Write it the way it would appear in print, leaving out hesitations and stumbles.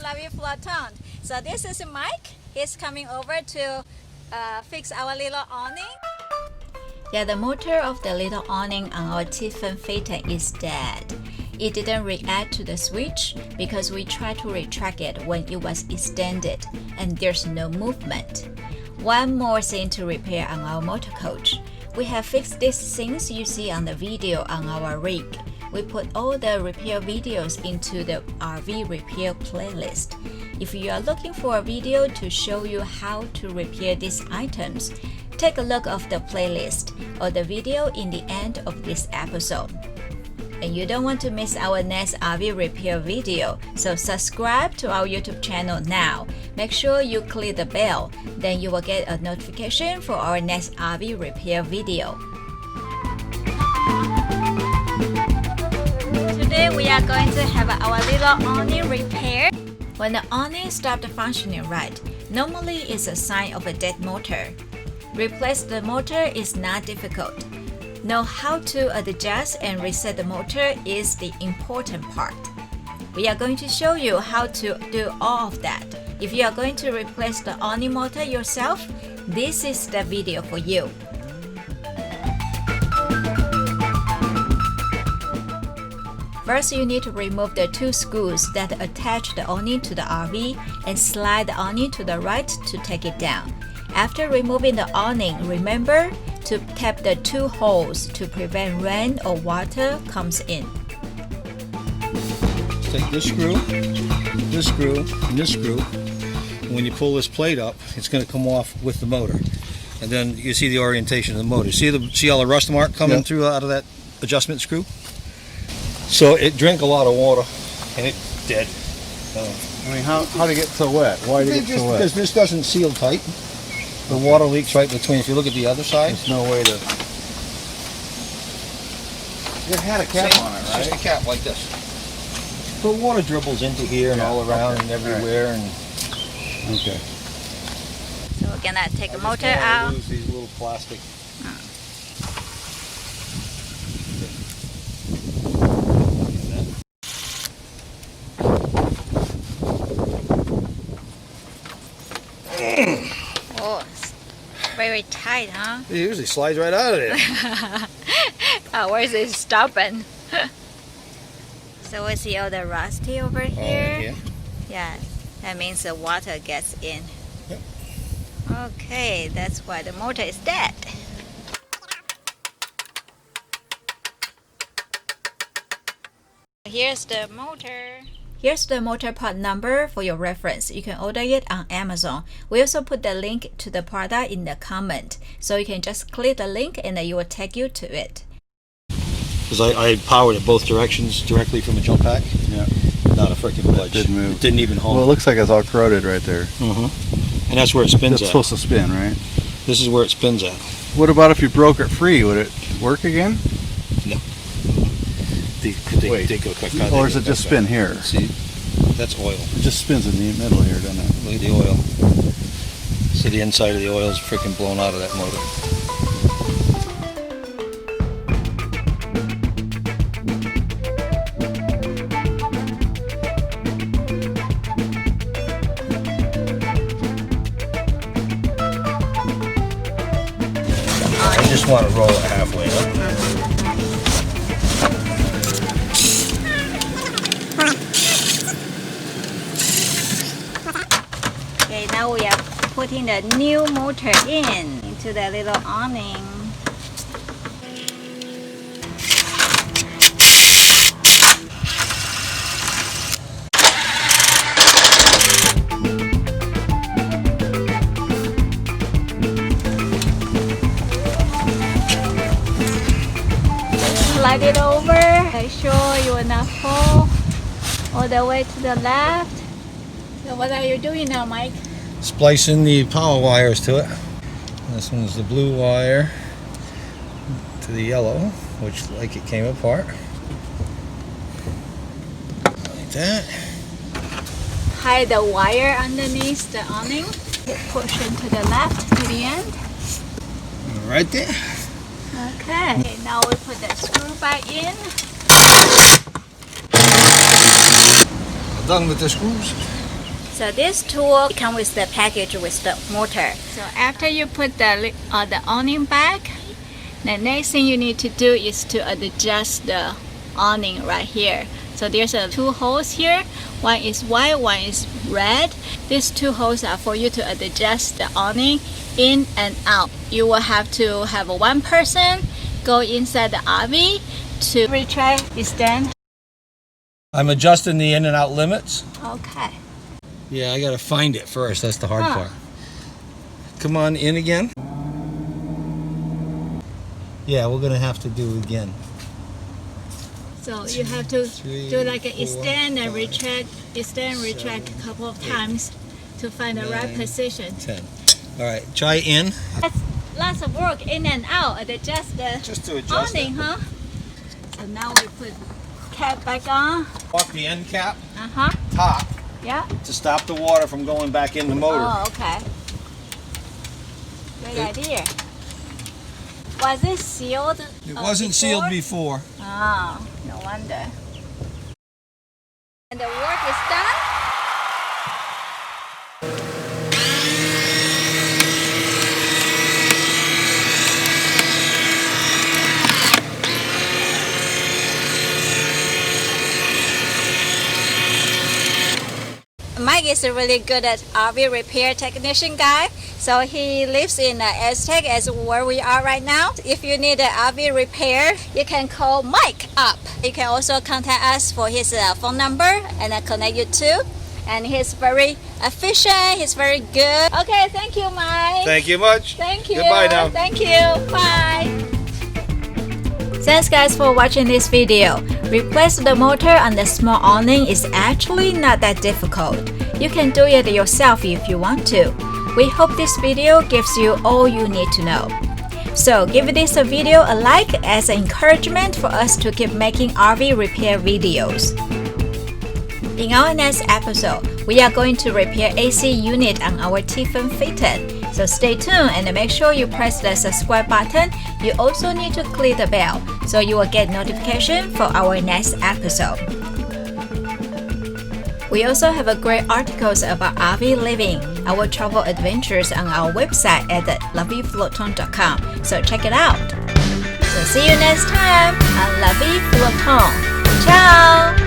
love you, Flottante. So this is Mike. He's coming over to fix our little awning. Yeah, the motor of the little awning on our Tiffin Flottante is dead. It didn't react to the switch because we tried to retract it when it was extended and there's no movement. One more thing to repair on our motor coach. We have fixed these things you see on the video on our rig. We put all the repair videos into the RV repair playlist. If you are looking for a video to show you how to repair these items, take a look of the playlist or the video in the end of this episode. And you don't want to miss our next RV repair video, so subscribe to our YouTube channel now. Make sure you click the bell, then you will get a notification for our next RV repair video. Today we are going to have our little awning repaired. When the awning stopped functioning right, normally it's a sign of a dead motor. Replace the motor is not difficult. Know how to adjust and reset the motor is the important part. We are going to show you how to do all of that. If you are going to replace the awning motor yourself, this is the video for you. First, you need to remove the two screws that attach the awning to the RV and slide the awning to the right to take it down. After removing the awning, remember to tap the two holes to prevent rain or water comes in. Take this screw, and this screw. And when you pull this plate up, it's going to come off with the motor. And then you see the orientation of the motor. See all the rust mark coming through out of that adjustment screw? So it drank a lot of water, and it's dead. I mean, how did it get so wet? Why did it get so wet? Because this doesn't seal tight. The water leaks right between. If you look at the other side, there's no way to. It had a cap on it, right? Just a cap like this. The water dribbles into here and all around and everywhere. And okay. So we're gonna take the motor out. Lose these little plastic. Oh, very tight, huh? It usually slides right out of there. Oh, where is it stopping? So we see all the rusty over here. Yeah, that means the water gets in. Yep. Okay, that's why the motor is dead. Here's the motor. Here's the motor part number for your reference. You can order it on Amazon. We also put the link to the product in the comment. So you can just click the link and it will take you to it. Because I powered it both directions directly from a jump pack. Yeah. Not a freaking budge. It didn't move. It didn't even hold. Well, it looks like it's all corroded right there. Mm-hmm. And that's where it spins It's at. supposed to spin, right? This is where it spins at. What about if you broke it free? Would it work again? No. Wait. Or does it just spin here? See, that's oil. It just spins in the middle here, doesn't it? Look at the oil. See, the inside of the oil is freaking blown out of that motor. I just want to roll it halfway up. Okay, now we are putting the new motor into the little awning. Slide it over. Make sure you will not fall all the way to the left. So what are you doing now, Mike? Splicing the power wires to it. This one's the blue wire to the yellow, which like it came apart. Like that. Hide the wire underneath the awning. Push it to the left to the end. Right there. Okay, now we put the screw back in. Done with the screws. So this tool comes with the package with the motor. So after you put the awning back, the next thing you need to do is to adjust the awning right here. So there's two holes here. One is white, one is red. These two holes are for you to adjust the awning in and out. You will have to have one person go inside the RV to retract, extend. I'm adjusting the in and out limits. Okay. Yeah, I gotta find it first. That's the hard part. Come on in again. Yeah, we're gonna have to do again. So you have to do like an extend and retract, extend, retract a couple of times to find the right position. 10. All right, try in. That's lots of work in and out. Adjust the Just to adjust awning, it. huh? So now we put cap back on. Off the end cap, Top. top, Yeah. to stop the water from going back in the motor. Oh, okay. Great idea. Was it sealed? It wasn't sealed before. Oh, no wonder. And the work is done. Mike is a really good at RV repair technician guy. So he lives in Aztec as where we are right now. If you need an RV repair, you can call Mike up. You can also contact us for his phone number and connect you to. And he's very efficient. He's very good. Okay, thank you, Mike. Thank you much. Thank you. Goodbye now. Thank you. Bye. Thanks guys for watching this video. Replace the motor on the small awning is actually not that difficult. You can do it yourself if you want to. We hope this video gives you all you need to know. So give this video a like as an encouragement for us to keep making RV repair videos. In our next episode, we are going to repair AC unit on our Tiffin fitted. So stay tuned and make sure you press the subscribe button. You also need to click the bell so you will get notification for our next episode. We also have a great articles about RV living, our travel adventures on our website at loveyflottante.com. So check it out. So see you next time on Lovey Flottante. Ciao!